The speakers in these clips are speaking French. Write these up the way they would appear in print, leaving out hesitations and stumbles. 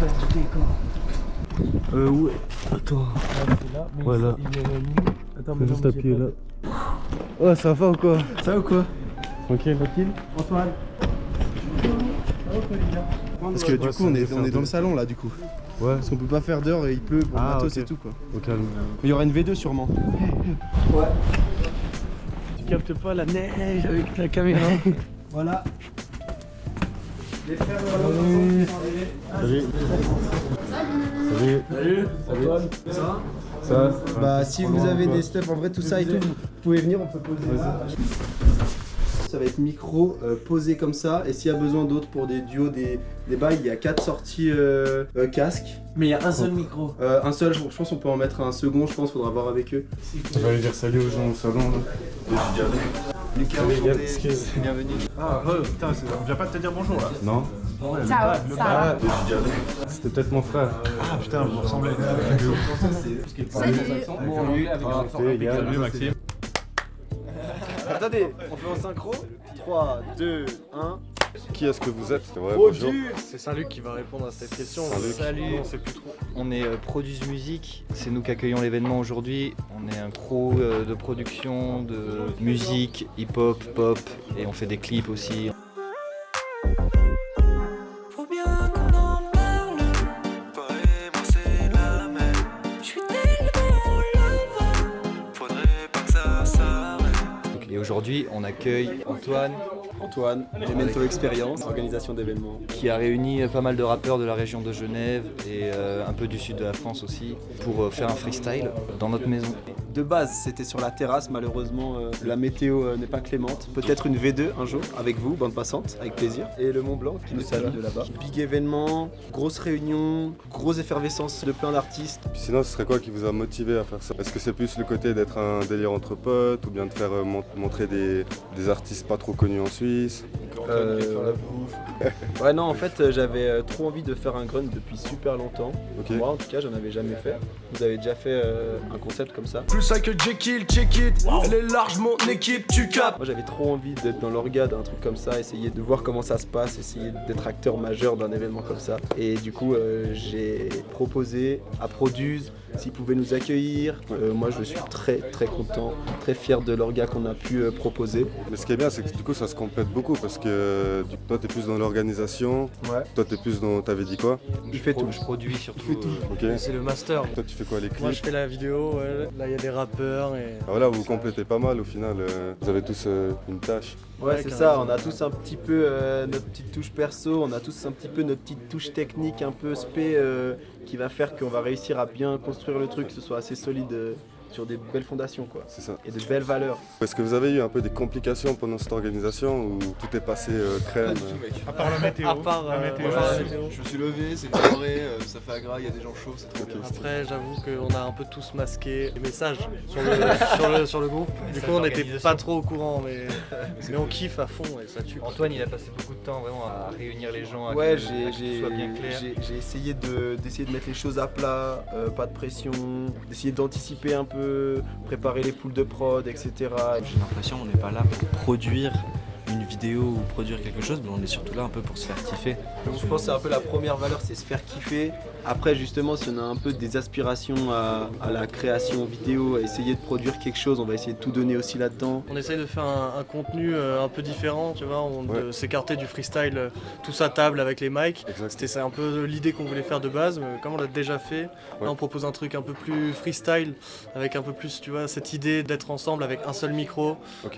place du décor. Ouais. Attends. Là, mais Voilà. Attends, Faut juste appuyer là. Ouais, ça va ou quoi? Ça va ou quoi? Tranquille, tranquille. Antoine. Parce que du coup on est dans le salon là du coup. Ouais. Parce qu'on peut pas faire d'heure et il pleut pour le matos et tout quoi. Au calme. Mais il y aura une V2 sûrement. Ouais. Tu captes pas la neige avec la caméra. Voilà. Les frères de Salut. Salut. Salut. Antoine. Ça va? Bah si vous avez des stuff en vrai tout ça et tout, vous pouvez venir, on peut poser. Ça va être micro posé comme ça et s'il y a besoin d'autres pour des duos, des bails, il y a 4 sorties casque. Mais il y a un seul micro. Un seul, je pense qu'on peut en mettre un second, je pense, faudra voir avec eux. Je vais aller dire salut aux gens au salon là. Lucas, excuse. bienvenue. Ah, putain, on vient pas de te dire bonjour là. Non. Ciao, ça va. C'était peut-être mon frère. Ah putain, vous ressemblez. Salut. Salut Maxime. Attendez, on fait en synchro 3, 2, 1. Qui est-ce que vous êtes? Ouais, bonjour. C'est Saint-Luc qui va répondre à cette question. Salut. On sait plus trop. On est Produce Musique, c'est nous qui accueillons l'événement aujourd'hui. On est un crew de production, de musique, hip-hop, pop et on fait des clips aussi. Faut bien qu'on en parle. Toi et moi c'est la même. Je suis tellement love. Faudrait pas que ça s'arrête. Et aujourd'hui, on accueille Antoine, Memento Experience, organisation d'événements. qui a réuni pas mal de rappeurs de la région de Genève et un peu du sud de la France aussi pour faire un freestyle dans notre maison. De base, c'était sur la terrasse, malheureusement, la météo n'est pas clémente. Peut-être une V2 un jour, avec vous, bande passante, avec plaisir. Et le Mont Blanc qui nous salue de là-bas. Big événement, grosse réunion, grosse effervescence de plein d'artistes. Puis sinon, ce serait quoi qui vous a motivé à faire ça? Est-ce que c'est plus le côté d'être un délire entre potes ou bien de faire montrer des artistes pas trop connus en Suisse? Ouais, non, en fait, j'avais trop envie de faire un grunt depuis super longtemps. Ok. Moi, en tout cas, j'en avais jamais fait. Vous avez déjà fait un concept comme ça? Plus ça que Jekyll, check it. Elle est large, mon équipe, tu capes. Moi, j'avais trop envie d'être dans l'orga d'un truc comme ça, essayer de voir comment ça se passe, essayer d'être acteur majeur d'un événement comme ça. Et du coup, j'ai proposé à Produce s'ils pouvaient nous accueillir. Moi, je suis très très content, très fier de l'orga qu'on a pu proposer. Mais ce qui est bien, c'est que du coup, ça se complète beaucoup parce que toi, t'es plus dans l'organisation. Ouais. Toi, t'es plus dans. T'avais dit quoi? Il fait tout. Je produis surtout. Ok. C'est le master. Toi, tu fais quoi, les Moi je clips? fais la vidéo, ouais. Là il y a des rappeurs et. Ah, voilà, vous complétez pas mal au final. Vous avez tous une tâche. Ouais, c'est ça, on a tous un petit peu notre petite touche perso, on a tous un petit peu notre petite touche technique un peu spé qui va faire qu'on va réussir à bien construire le truc, que ce soit assez solide sur des belles fondations quoi. C'est ça. Et de belles valeurs. Est-ce que vous avez eu un peu des complications pendant cette organisation ou tout est passé crème? À part la météo. À part la météo. Je me suis levé, c'est une soirée, ça fait agréable, il y a des gens chauds, c'est trop bien. Après j'avoue qu'on a un peu tous masqué les messages sur le groupe. Du coup on n'était pas trop au courant mais on kiffe à fond et ça tue. Antoine, il a passé beaucoup de temps vraiment à réunir les gens, à Ouais, que tout soit bien clair. j'ai essayé d'essayer de mettre les choses à plat, pas de pression, d'essayer d'anticiper un peu, préparer les poules de prod, etc. J'ai l'impression qu'on n'est pas là pour produire une vidéo ou produire quelque chose, mais on est surtout là un peu pour se faire kiffer. Donc je pense que c'est un peu la première valeur, c'est se faire kiffer. Après justement, si on a un peu des aspirations à la création vidéo, à essayer de produire quelque chose, on va essayer de tout donner aussi là-dedans. On essaye de faire un contenu un peu différent, tu vois, de s'écarter du freestyle tous à table avec les mics. Exact. C'est un peu l'idée qu'on voulait faire de base, mais comme on l'a déjà fait, là on propose un truc un peu plus freestyle, avec un peu plus, tu vois, cette idée d'être ensemble avec un seul micro,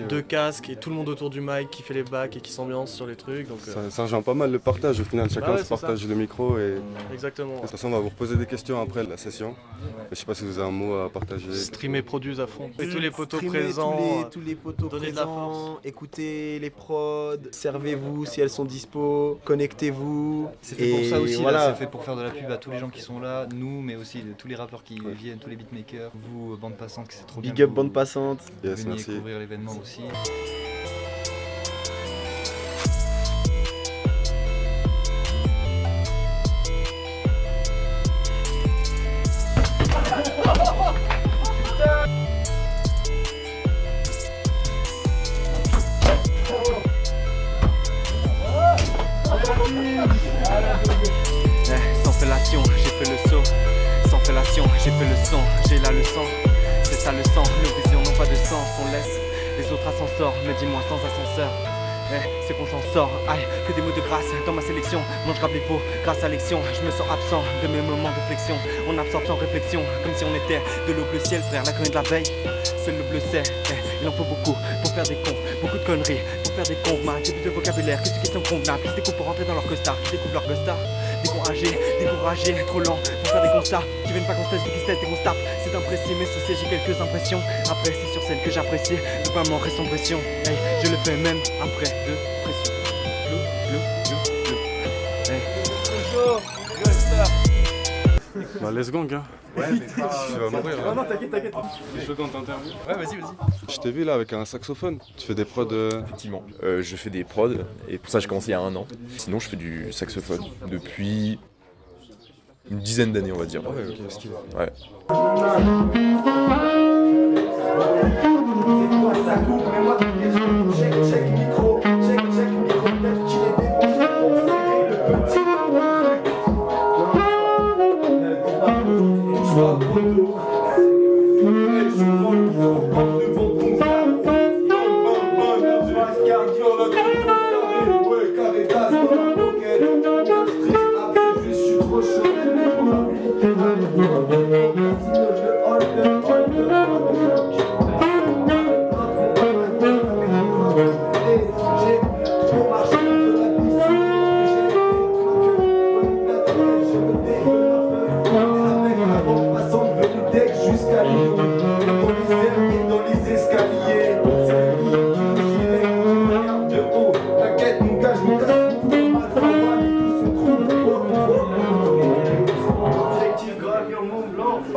deux casques et tout le monde autour du mic qui fait les bacs et qui s'ambiance sur les trucs. Donc, Ça rejoint pas mal le partage au final, chacun ouais, se c'est partage le micro et. exactement. De toute façon, on va vous reposer des questions après la session. Je sais pas si vous avez un mot à partager. Streamer Produce à fond. Et tous les poteaux Streamer présents. tous les poteaux donner de la présents, écoutez les prods, servez-vous si elles sont dispo, connectez-vous. C'est fait pour ça aussi, voilà. là, c'est fait pour faire de la pub à tous les gens qui sont là, nous, mais aussi de tous les rappeurs qui viennent, tous les beatmakers, vous, bande passante, c'est trop bien. Big up que bande vous passante. Yes, veniez merci. couvrir l'événement aussi. Sans fait la fais le son, j'ai la leçon. C'est ça le sang, nos visions n'ont pas de sens. On laisse les autres ascenseurs, mais dis-moi sans ascenseur. C'est qu'on s'en sort, aïe, que des mots de grâce dans ma sélection. Moi je grappe les pots grâce à l'élection. Je me sens absent de mes moments de flexion. On absorbe sans réflexion, comme si on était de l'eau bleu ciel, frère. La connerie de la veille, seul le bleu sait. Il en faut beaucoup pour faire des cons, beaucoup de conneries pour faire des cons. J'ai plus de vocabulaire que ceux qui sont convenables. Plus des coups pour rentrer dans leur costard, qui découvrent leur costard. Découragé, trop lent pour faire des constats qui viennent pas qu'on se teste, qui se testent et qu'on se tape. C'est imprécis, mais ceci j'ai quelques impressions. Après, c'est sur celle que j'apprécie. De pas manquer sans pression. Hey, je le fais même après de pression. Bah, let's go, gars. Ouais, mais tu vas mourir. Non, t'inquiète. Je suis chaud dans t'interview. Ouais, vas-y. Je t'ai vu là avec un saxophone. Tu fais des prods. Effectivement, je fais des prods et pour ça j'ai commencé il y a 1 an. Sinon je fais du saxophone depuis une dizaine d'années on va dire. Ouais, ok, stylé. Ouais.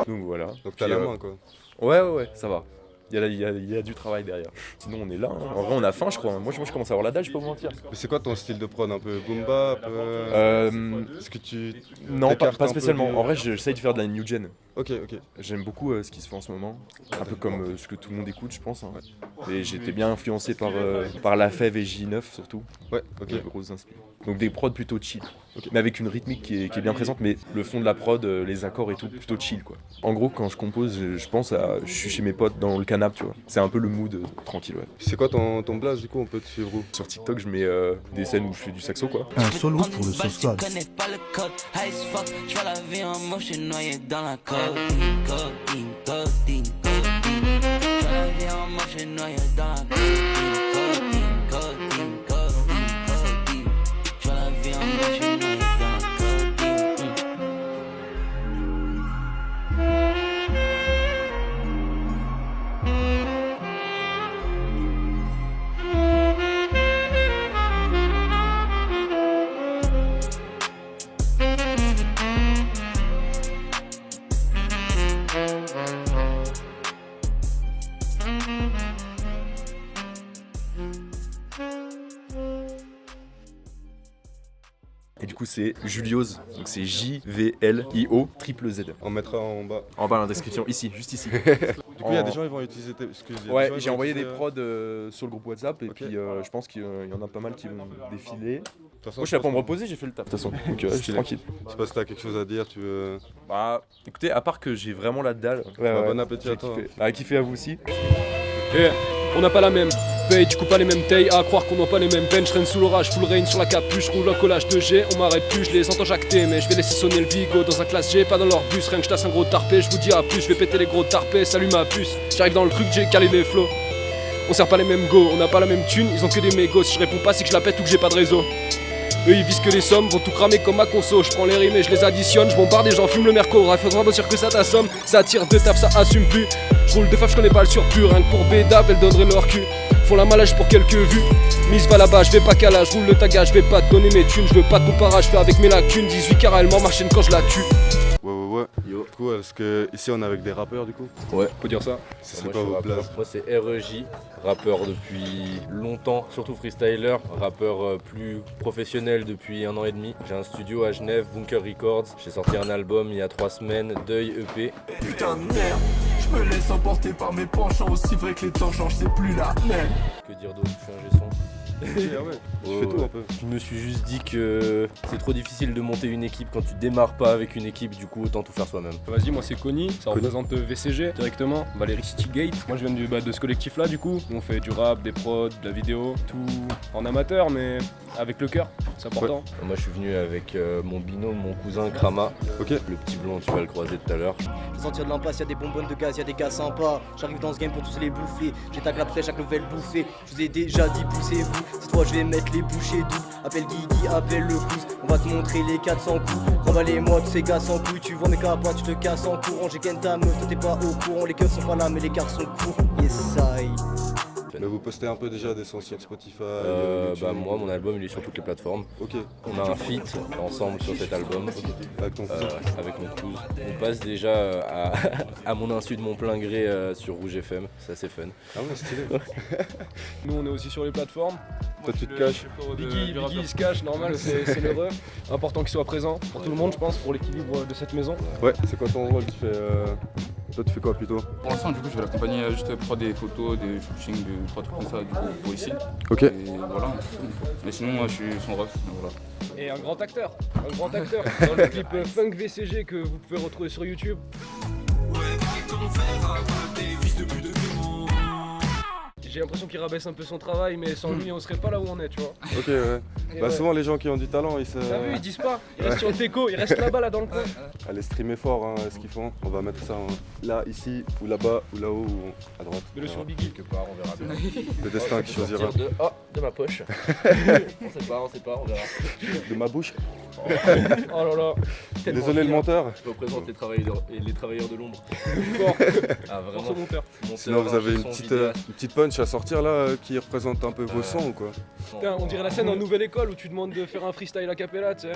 Donc voilà. Donc t'as la main quoi. Ouais, ça va. Il y a du travail derrière. Sinon on est là. Hein. En vrai on a faim je crois. Moi je commence à avoir la dalle, je peux vous mentir. Mais c'est quoi ton style de prod? Un peu boom bap Est-ce que tu... Non, pas spécialement. En vrai j'essaye de faire de la new gen. Ok. J'aime beaucoup ce qui se fait en ce moment. Un peu comme ce que tout le monde écoute je pense. Hein. Et j'étais bien influencé par La Fève et J9 surtout. Ouais, ok. Grosses inspi. Donc des prods plutôt chill. Mais avec une rythmique qui est bien présente, mais le fond de la prod, les accords et tout, plutôt chill quoi. En gros quand je compose, je pense à... Je suis chez mes potes dans le canapé, tu vois. C'est un peu le mood tranquille, ouais. C'est quoi ton blast du coup, on peut te suivre où? Sur TikTok je mets des scènes où je fais du saxo quoi. Un solo pour le sauce squad. Je vois la vie en moche, je suis noyé dans la codeine. Je vois la vie en moche, je suis noyé dans la codeine. Je vois la vie en moche, je suis noyé dans la codeine. Et du coup c'est Juliose, donc c'est J-V-L-I-O triple Z. On mettra en bas. En bas dans la description, ici, juste ici. Du coup il y a des gens qui vont utiliser Ouais, j'ai envoyé des prods sur le groupe WhatsApp et puis je pense qu'il y en a pas mal qui vont défiler. Moi je suis là pour me reposer, j'ai fait le taf de toute façon, donc je suis tranquille. Je sais pas si t'as quelque chose à dire, tu veux... Bah écoutez, à part que j'ai vraiment la dalle. Bon appétit à toi. Kiffé à vous aussi. On n'a pas la même paye, du coup pas les mêmes tailles. À croire qu'on n'a pas les mêmes peines. Je traîne sous l'orage, full rain sur la capuche. Roule un collage de G, on m'arrête plus, je les entends jacter. Mais je vais laisser sonner le bigot dans un classe G, pas dans leur bus. Rien que je tasse un gros tarpé, je vous dis à plus. Je vais péter les gros tarpés, salut ma puce. J'arrive dans le truc, j'ai calé les flots. On sert pas les mêmes go, on n'a pas la même thune. Ils ont que des mégos, si je réponds pas c'est que je la pète ou que j'ai pas de réseau. Eux ils visent que les sommes, vont tout cramer comme ma conso. Je prends les rimes et je les additionne, je bombarde et j'en fume le merco. Faudra bosser que ça t'assomme, ça tire de taf, ça assume plus. Je roule de faf, je connais pas le surplus, rien que pour bédave, elles donneraient leur cul. Font la malage pour quelques vues. Mise va là-bas, je vais pas qu'à là, je roule le taga, je vais pas te donner mes thunes, je veux pas de comparage, je fais avec mes lacunes. 18 carats, elle m'en marche quand je la tue. Ouais. Yo. Du coup, est-ce que ici on est avec des rappeurs du coup? Ouais, faut dire ça. Ce serait pas vos places? Moi c'est REJ, rappeur depuis longtemps, surtout freestyler, rappeur plus professionnel depuis 1 an et demi. J'ai un studio à Genève, Bunker Records. J'ai sorti un album il y a 3 semaines, Deuil EP. Putain de merde, je me laisse emporter par mes penchants, aussi vrai que les temps changent, c'est plus la même. Que dire d'autre, je suis ingé son. Tu fais tout un peu. Je me suis juste dit que c'est trop difficile de monter une équipe quand tu démarres pas avec une équipe, du coup autant tout faire soi-même. Vas-y, moi c'est Connie, ça représente VCG directement, Valérie City Gate. Moi je viens de ce collectif là du coup. On fait du rap, des prods, de la vidéo, tout en amateur mais avec le cœur, c'est important. Moi je suis venu avec mon binôme, mon cousin Krama. Le petit blond, tu vas le croiser tout à l'heure. Sentir de l'impasse, y'a des bonbonnes de gaz, y'a des gars sympas. J'arrive dans ce game pour tous les bouffer. J'attaque après chaque nouvelle bouffée. Je vous ai déjà dit poussez-vous. Cette fois je vais mettre les bouchées doubles. Appelle Guigui, appelle le pouce. On va te montrer les 400 coups. Remballez-moi tous ces gars sans couilles. Tu vois mes capas, tu te casses en courant. J'ai ken ta meuf, toi t'es pas au courant. Les keufs sont pas là mais les cartes sont courts. Yes I. Mais vous postez un peu déjà des sons sur Spotify Bah moi mon album il est sur toutes les plateformes. On a un feat ensemble sur cet album. Avec ton cousin avec mon cousin. On passe déjà à mon insu de mon plein gré sur Rouge FM, ça c'est fun. Ah ouais stylé. Nous on est aussi sur les plateformes. Toi tu te caches. Biggie il se cache, normal, c'est le ref. Important qu'il soit présent pour tout le monde je pense, pour l'équilibre de cette maison. Ouais, c'est quoi ton rôle? Toi tu fais quoi plutôt? Pour l'instant du coup je vais l'accompagner juste prendre des photos, des shootings, des trucs comme ça du coup pour ici. Ok. Et voilà. Mais sinon moi je suis son ref, voilà. Et un grand acteur dans le clip Funk VCG que vous pouvez retrouver sur YouTube. J'ai l'impression qu'il rabaisse un peu son travail, mais sans lui on serait pas là où on est, tu vois. Ok ouais. Et Bah ouais. souvent les gens qui ont du talent ils se... T'as vu, ils disent pas, ils restent sur le teco, ils restent là-bas là dans le coin. Allez streamer fort hein, ce qu'ils font. On va mettre ça là, ici, ou là-bas, ou là-haut, ou à droite. Mets-le sur Biggie. Quelque part, on verra bien. Le destin qui choisira. De ma poche. on sait pas, on verra. De ma bouche. Oh là là. Désolé le monteur. Je représente les travailleurs de l'ombre. Fort. Ah vraiment. Force au monteur. Sinon vous avez une petite punch à sortir là qui représente un peu vos sons ou quoi? Putain, on dirait la scène en nouvelle école où tu demandes de faire un freestyle a cappella, tu sais.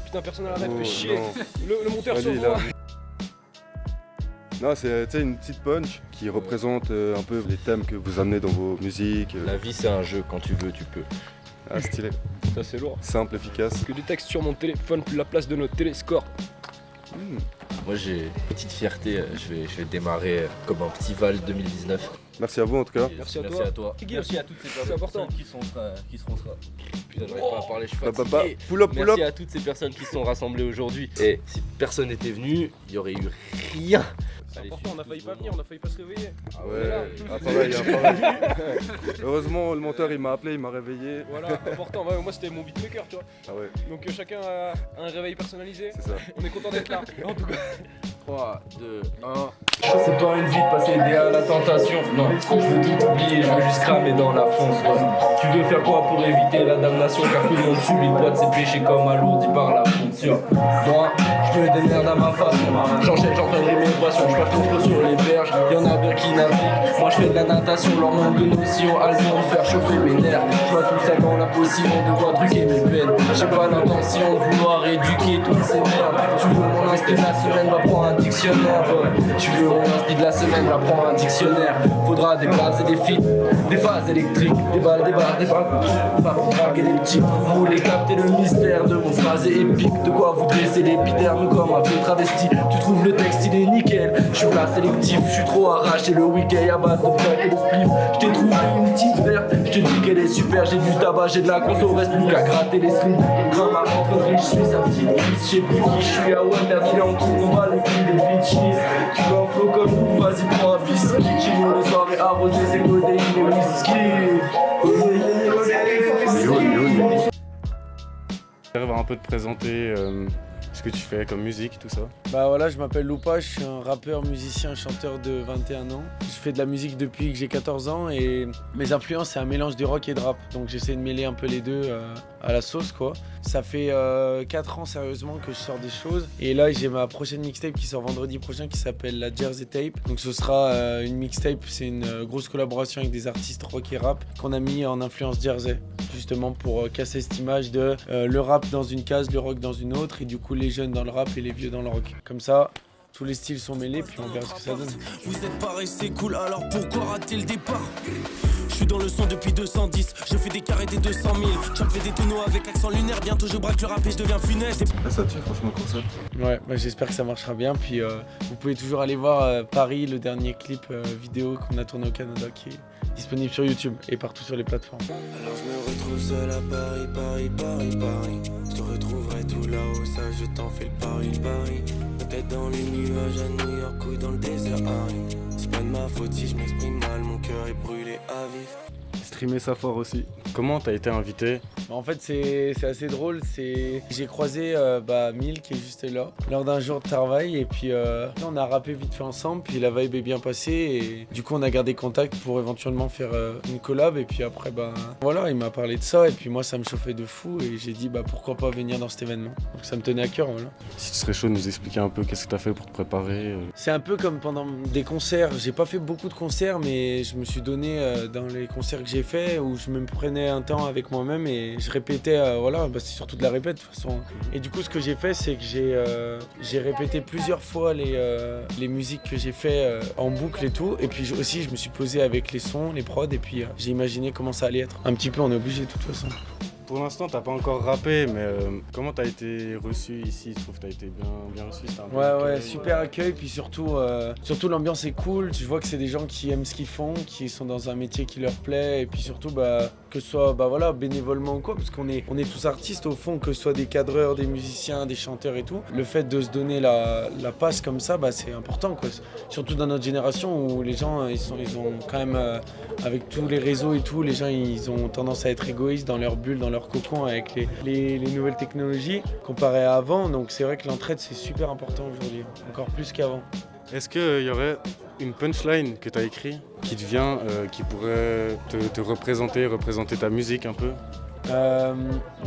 Putain, personne à la rêve fait chier. Le monteur se voit. Non, c'est une petite punch qui représente un peu les thèmes que vous amenez dans vos musiques. La vie c'est un jeu, quand tu veux tu peux. Ah stylé. Ça c'est lourd. Simple, efficace. Que des textes sur mon téléphone plus la place de notre téléscore. Moi j'ai une petite fierté, je vais démarrer comme un petit Val 2019. Merci à vous en tout cas. Merci à toi. Merci à toutes ces personnes qui seront Putain, j'arrive pas à parler, je suis Papa, fatigué. pull up. Merci à toutes ces personnes qui se sont rassemblées aujourd'hui. Et si personne n'était venu, il y aurait eu rien. C'est important, on a failli pas venir, on a failli pas se réveiller. Ah ouais, pareil. Heureusement, le monteur il m'a appelé, il m'a réveillé. Voilà, important. Ouais, moi c'était mon beatmaker, tu vois. Ah ouais. Donc chacun a un réveil personnalisé. C'est ça. On est content d'être là. En tout cas. 3, 2, 1. C'est pas une vie de passer à la tentation. Non, je veux tout oublier, je veux juste cramer dans la fonce. Tu veux faire quoi pour éviter la damnation? Car tout le monde subit le poids de ses péchés comme alourdi par la fonction. Moi, je veux des merdes à ma façon. J'enchaîne, j'entraînerai mes poissons. Je passe mon sur les berges, y'en a bien qui naviguent. Moi je fais de la natation, leur manque de notions. Allemand, faire chauffer mes nerfs. Je vois tout ça dans la potion, de quoi truquer mes peines. J'ai pas l'intention de vouloir éduquer toutes ces merdes. Tu veux mon instinct de la semaine, va prendre un dictionnaire. Tu veux mon instinct de la semaine, va prendre un dictionnaire. Faudra des blagues et des fils, des phases électriques, des balles, des barres, des balles. Pas pour braquer des petits, vous voulez capter le mystère de mon phrasé épique. De quoi vous dresser l'épiderme comme un vieux travesti. Tu trouves le texte, il est nickel. Je suis là sélectif, je suis trop arraché le week-end à base de plaques et de spliff. Je t'ai trouvé une petite verte, je te dis qu'elle est super. J'ai du tabac, j'ai de la conso, reste plus qu'à gratter les slims. Gramme à rentrer, je suis sa petite pisse. Je sais plus qui je suis, ah ouais, merde, il est en tour, on va les couilles des bitches. Tu veux un flow comme nous, vas-y, prends un biscuit. Chino, les soirées arrosées, c'est codéine et whisky. J'arrive un peu te présenter ce que tu fais comme musique, tout ça. Bah voilà, je m'appelle Loupa, je suis un rappeur, musicien, chanteur de 21 ans. Je fais de la musique depuis que j'ai 14 ans et mes influences c'est un mélange de rock et de rap. Donc j'essaie de mêler un peu les deux à la sauce quoi. Ça fait 4 ans sérieusement que je sors des choses et là j'ai ma prochaine mixtape qui sort vendredi prochain qui s'appelle la Jersey Tape. Donc ce sera une mixtape, c'est une grosse collaboration avec des artistes rock et rap qu'on a mis en influence Jersey. Justement pour casser cette image de le rap dans une case, le rock dans une autre et du coup les jeunes dans le rap et les vieux dans le rock. Comme ça, tous les styles sont mêlés, puis on verra ce que ça donne. Vous êtes pareil, c'est cool, alors pourquoi rater le départ? Je suis dans le son depuis 210, je fais des carrés des 200 000. J'en fais des tonneaux avec accent lunaire, bientôt je braque le rap et je deviens funeste. Ça tue franchement le concept. Ouais, bah, j'espère que ça marchera bien. Puis vous pouvez toujours aller voir Paris, le dernier clip vidéo qu'on a tourné au Canada qui est disponible sur YouTube et partout sur les plateformes. Alors je me retrouve seul à Paris. Je te retrouverai tout là-haut, ça je t'en fais le pari. Peut-être dans les nuages à New York ou dans le désert aride. C'est pas de ma faute si je m'exprime mal, mon cœur est brûlé à vif. Streamer ça fort aussi. Comment t'as été invité? En fait c'est assez drôle, j'ai croisé Mille qui est juste là lors d'un jour de travail et puis on a rappé vite fait ensemble, puis la vibe est bien passée et du coup on a gardé contact pour éventuellement faire une collab et puis après voilà, il m'a parlé de ça et puis moi ça me chauffait de fou et j'ai dit pourquoi pas venir dans cet événement. Donc ça me tenait à cœur, voilà. Si tu serais chaud de nous expliquer un peu qu'est-ce que t'as fait pour te préparer. C'est un peu comme pendant des concerts, j'ai pas fait beaucoup de concerts mais je me suis donné dans les concerts que j'ai fait où je me prenais un temps avec moi-même et je répétais, c'est surtout de la répète de toute façon. Et du coup ce que j'ai fait c'est que j'ai répété plusieurs fois les musiques que j'ai fait en boucle et tout. Et puis aussi je me suis posé avec les sons, les prods et puis j'ai imaginé comment ça allait être. Un petit peu on est obligé de toute façon. Pour l'instant, t'as pas encore rappé, mais comment t'as été reçu ici? Je trouve que t'as été bien reçu. Ouais, super accueil, puis surtout l'ambiance est cool. Je vois que c'est des gens qui aiment ce qu'ils font, qui sont dans un métier qui leur plaît, et puis surtout que ce soit bénévolement ou quoi, parce qu'on est tous artistes au fond, que ce soit des cadreurs, des musiciens, des chanteurs et tout. Le fait de se donner la passe comme ça, c'est important, quoi. Surtout dans notre génération où les gens ils ont quand même avec tous les réseaux et tout, les gens ils ont tendance à être égoïstes dans leur bulle, dans leur cocon avec les nouvelles technologies comparé à avant. Donc c'est vrai que l'entraide c'est super important aujourd'hui, encore plus qu'avant. Est-ce qu'il y aurait une punchline que tu as écrite qui te vient, qui pourrait te représenter ta musique un peu?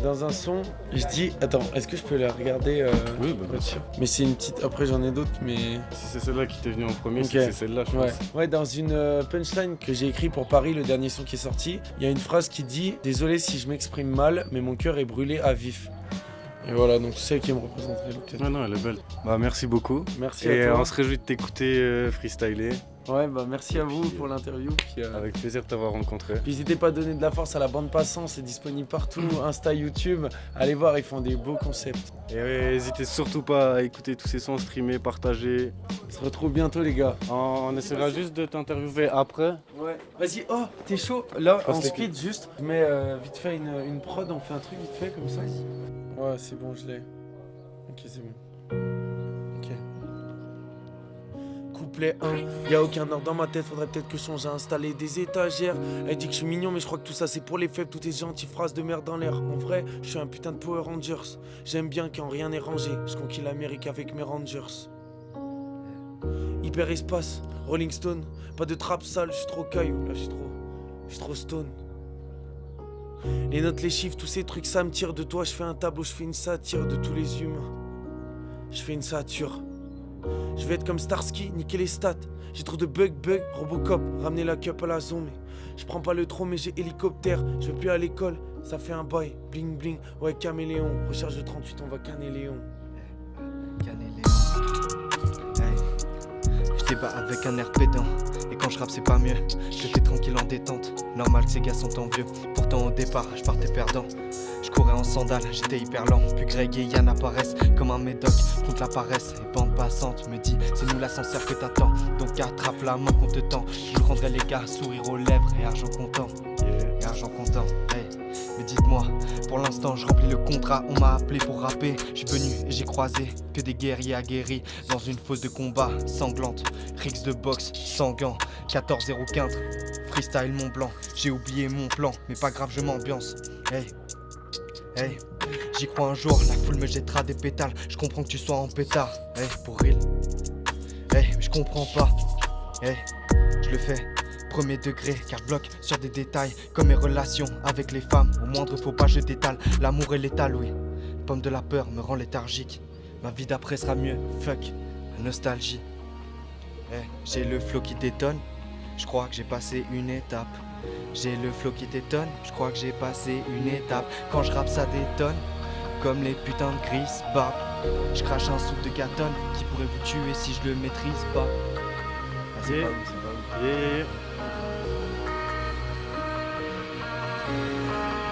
Dans un son, je dis... Attends, est-ce que je peux la regarder? Oui, bien sûr. Mais c'est une petite... Après j'en ai d'autres, mais... Si c'est celle-là qui t'est venue en premier, okay. C'est celle-là, je pense. Ouais, dans une punchline que j'ai écrite pour Paris, le dernier son qui est sorti, il y a une phrase qui dit « Désolé si je m'exprime mal, mais mon cœur est brûlé à vif ». Et voilà, donc c'est elle qui me représenterait peut-être. Non, elle est belle. Merci beaucoup. Merci à toi. Et on se réjouit de t'écouter freestyler. Ouais, merci à vous pour l'interview. Avec plaisir de t'avoir rencontré. Puis n'hésitez pas à donner de la force à la bande passant, c'est disponible partout, Insta, YouTube. Allez voir, ils font des beaux concepts. Et n'hésitez surtout pas à écouter tous ces sons, streamer, partager. On se retrouve bientôt les gars. On essaiera juste de t'interviewer après. Ouais. Vas-y, t'es chaud? Là, en speed juste. Je mets vite fait une prod, on fait un truc vite fait comme ça. Ouais, c'est bon, je l'ai. Ok, c'est bon. Ok. Couplet 1, y'a aucun ordre dans ma tête, faudrait peut-être que je change à installer des étagères. Elle dit que je suis mignon, mais je crois que tout ça c'est pour les faibles, toutes ces gentilles phrases de merde dans l'air. En vrai, je suis un putain de Power Rangers. J'aime bien quand rien n'est rangé, je conquis l'Amérique avec mes Rangers. Hyperespace, Rolling Stone, pas de trap sale, je suis trop caillou, là je suis trop stone. Les notes, les chiffres, tous ces trucs, ça me tire de toi. Je fais un tableau, je fais une satire de tous les humains. Je fais une sature. Je vais être comme Starsky, niquer les stats. J'ai trop de bug, Robocop, ramener la cup à la zone. Je prends pas le trot, mais j'ai hélicoptère. Je vais plus à l'école, ça fait un bail. Bling bling, ouais, caméléon. Recherche de 38, on va canner Léon. Je débat avec un air pédant. Et quand je rappe c'est pas mieux, j'étais tranquille en détente. Normal que ces gars sont envieux. Pourtant au départ je partais perdant. Je courais en sandales, j'étais hyper lent. Puis Greg et Yann apparaissent comme un médoc contre la paresse. Et bande passante me dit c'est nous l'ascenseur que t'attends. Donc attrape la main qu'on te tend. Je vous rendrai les gars, sourire aux lèvres et argent comptant. Et argent comptant, hey. Mais dites-moi, pour l'instant je remplis le contrat. On m'a appelé pour rapper, je suis venu et j'ai croisé que des guerriers aguerris dans une fosse de combat sanglante. Rix de boxe, sans gants, 14-0-15, freestyle Mont Blanc. J'ai oublié mon plan, mais pas grave je m'ambiance. Hey, j'y crois un jour, la foule me jettera des pétales. Je comprends que tu sois en pétard, hey, pour real. Hey, mais je comprends pas. Hey, je le fais. Premier degré, car je bloque sur des détails comme mes relations avec les femmes. Au moindre faux pas je t'étale, l'amour est létal, oui. Pomme de la peur me rend léthargique. Ma vie d'après sera mieux, fuck, la nostalgie. J'ai le flow qui détonne, je crois que j'ai passé une étape. J'ai le flow qui t'étonne, je crois que j'ai passé une étape. Quand je rappe ça détonne, comme les putains de Chris Barb. Je crache un souffle de Gaton qui pourrait vous tuer si je le maîtrise pas. Ah, c'est pas ouf, c'est pas ouf.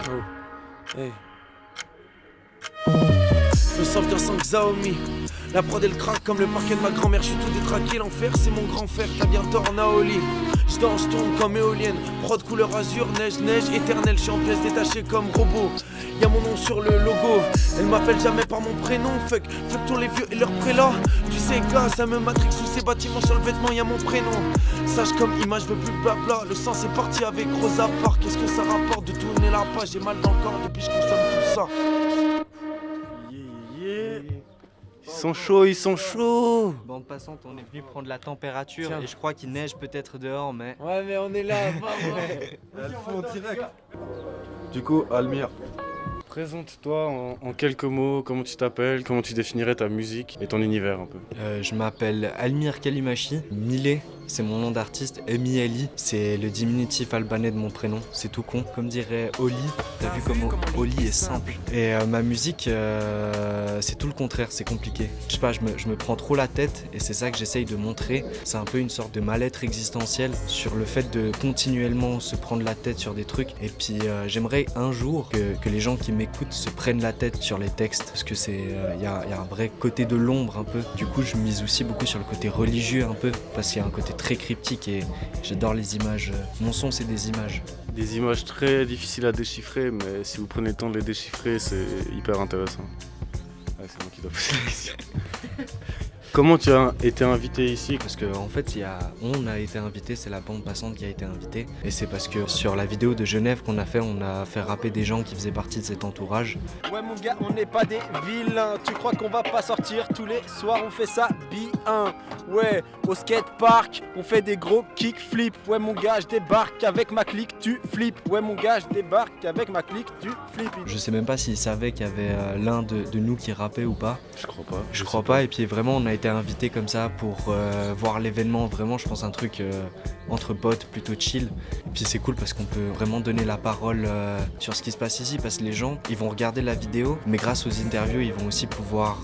Oh. Hey. Je me sens bien sans Xiaomi. La prod elle craque comme le parquet de ma grand-mère. Je suis tout détraqué, l'enfer c'est mon grand frère. T'as bien tort Naoli. Je danse, je tourne comme éolienne. Prod couleur azur, neige, neige éternelle. Je suis en pièces détachées comme robot. Y'a mon nom sur le logo. Elle m'appelle jamais par mon prénom. Fuck tous les vieux et leurs prélats. Tu sais gars, ça me matrix sous ces bâtiments. Sur le vêtement y'a mon prénom. Sage comme image, je veux plus blabla. Le sang c'est parti avec Rosa Parks. Qu'est-ce que ça rapporte de tourner la page? J'ai mal dans le corps depuis que je consomme tout ça. Ils sont chauds. Bande passante, on est venu prendre la température. Tiens. Et je crois qu'il neige peut-être dehors, mais... Ouais mais on est là, Elle fond direct. Du coup, Almir. Présente-toi en quelques mots, comment tu t'appelles, comment tu définirais ta musique et ton univers un peu. Je m'appelle Almir Kalimachi, Milé, c'est mon nom d'artiste, M-I-L-I, c'est le diminutif albanais de mon prénom, c'est tout con. Comme dirait Oli, t'as vu comment Oli est simple. Et ma musique, c'est tout le contraire, c'est compliqué. Je sais pas, je me prends trop la tête et c'est ça que j'essaye de montrer. C'est un peu une sorte de mal-être existentiel sur le fait de continuellement se prendre la tête sur des trucs. Et puis j'aimerais un jour que les gens qui m'écoutent se prennent la tête sur les textes parce que c'est y a un vrai côté de l'ombre un peu. Du coup je mise aussi beaucoup sur le côté religieux un peu parce qu'il y a un côté très cryptique et j'adore les images. Mon son c'est des images. Des images très difficiles à déchiffrer, mais si vous prenez le temps de les déchiffrer, c'est hyper intéressant. Ouais, c'est moi qui dois poser la question. Comment tu as été invité ici? Parce qu'en fait, on a été invité, c'est la bande passante qui a été invitée. Et c'est parce que sur la vidéo de Genève qu'on a fait, on a fait rapper des gens qui faisaient partie de cet entourage. Ouais mon gars, on n'est pas des vilains. Tu crois qu'on va pas sortir tous les soirs? On fait ça bien. Ouais, au skatepark, on fait des gros kickflips. Ouais mon gars, je débarque avec ma clique, tu flippes. Ouais mon gars, je débarque avec ma clique, tu flippes. Je sais même pas s'ils savaient qu'il y avait l'un de nous qui rappait ou pas. Je crois pas. Je crois pas. Et puis vraiment, on a été invité comme ça pour voir l'événement. Vraiment, je pense un truc entre potes, plutôt chill. Et puis c'est cool parce qu'on peut vraiment donner la parole sur ce qui se passe ici. Parce que les gens, ils vont regarder la vidéo, mais grâce aux interviews, ils vont aussi pouvoir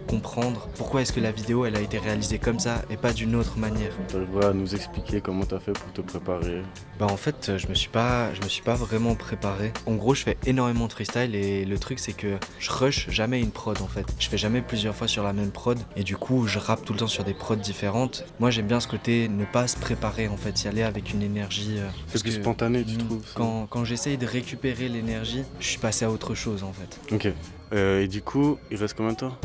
comprendre pourquoi est-ce que la vidéo, elle a été réalisée comme ça et pas d'une autre manière. Tu vas nous expliquer comment tu as fait pour te préparer? Bah en fait, je me suis pas vraiment préparé. En gros, je fais énormément de freestyle et le truc c'est que je rush jamais une prod en fait. Je fais jamais plusieurs fois sur la même prod et du coup, je rappe tout le temps sur des prods différentes. Moi, j'aime bien ce côté ne pas se préparer en fait, y aller avec une énergie. C'est plus spontané, tu trouves? Quand j'essaye de récupérer l'énergie, je suis passé à autre chose en fait. Ok. Et du coup, il reste combien de temps?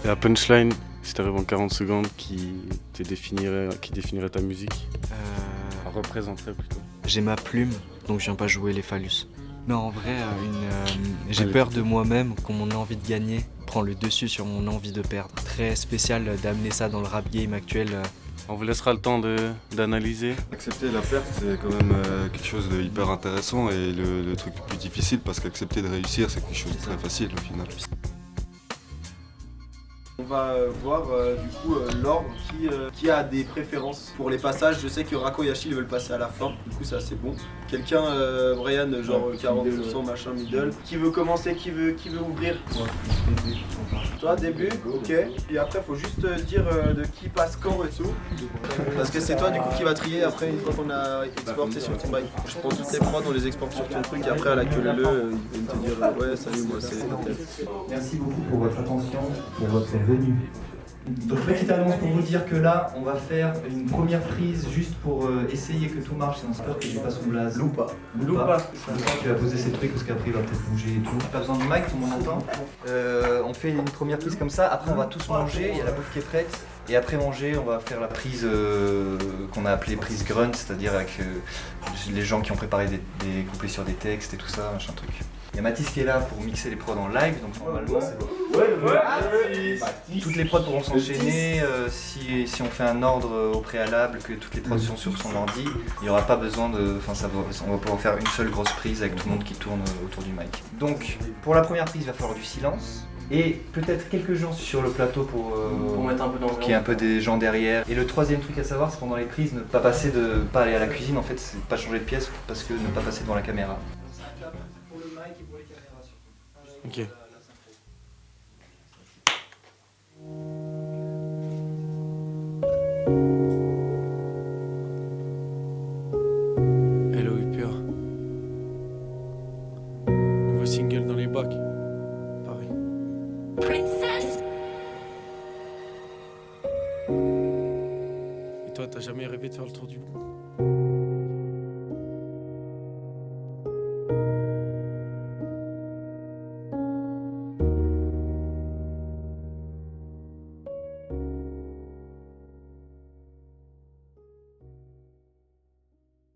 La punchline, si t'arrives en 40 secondes, qui définirait ta musique? Représenterait plutôt. J'ai ma plume, donc je viens pas jouer les phallus. Non, en vrai, j'ai peur de moi-même quand mon envie de gagner prend le dessus sur mon envie de perdre. Très spécial d'amener ça dans le rap game actuel. On vous laissera le temps d'analyser. Accepter la perte, c'est quand même quelque chose de hyper intéressant et le truc le plus difficile parce qu'accepter de réussir, c'est quelque chose de très facile au final. On va voir du coup l'ordre qui a des préférences pour les passages. Je sais que Rako Yashi ils veulent passer à la fin, du coup ça c'est bon. Quelqu'un, Brian, genre 40% machin middle. Qui veut commencer, qui veut ouvrir? Toi début, ok. Et après faut juste dire de qui passe quand et tout. Parce que c'est toi du coup qui va trier après une fois qu'on a exporté sur ton bail. Je prends toutes les prods, on les exporte sur ton truc et après à la queue le ils vont te dire ouais salut moi c'est Intel. Merci beaucoup pour votre attention, pour votre venue. Donc petite annonce pour vous dire que là on va faire une première prise juste pour essayer que tout marche, sinon c'est peur que je pas son blaze. Loupa. Qui va poser ses trucs parce qu'après il va peut-être bouger et tout. Pas besoin de mic, tout le monde entend. On fait une première prise comme ça, après on va tous manger, il y a la bouffe qui est prête. Et après manger, on va faire la prise qu'on a appelée prise grunt, c'est-à-dire avec les gens qui ont préparé des couplets sur des textes et tout ça, machin truc. Il y a Mathis qui est là pour mixer les prods en live, donc normalement toutes les prods pourront s'enchaîner si on fait un ordre au préalable, que toutes les prods sont sur son ordi. Il n'y aura pas besoin de... on va pouvoir faire une seule grosse prise avec tout le monde qui tourne autour du mic. Donc pour la première prise, il va falloir du silence. Et peut-être quelques gens sur le plateau pour mettre un peu d'ambiance, qu'il y ait un peu des gens derrière. Et le troisième truc à savoir, c'est pendant les prises, ne pas pas aller à la cuisine, en fait, c'est pas changer de pièce parce que ne pas passer devant la caméra. Ok. Hello Hyper. Nouveau single dans les bacs. Paris. Et toi, t'as jamais rêvé de faire le tour du monde?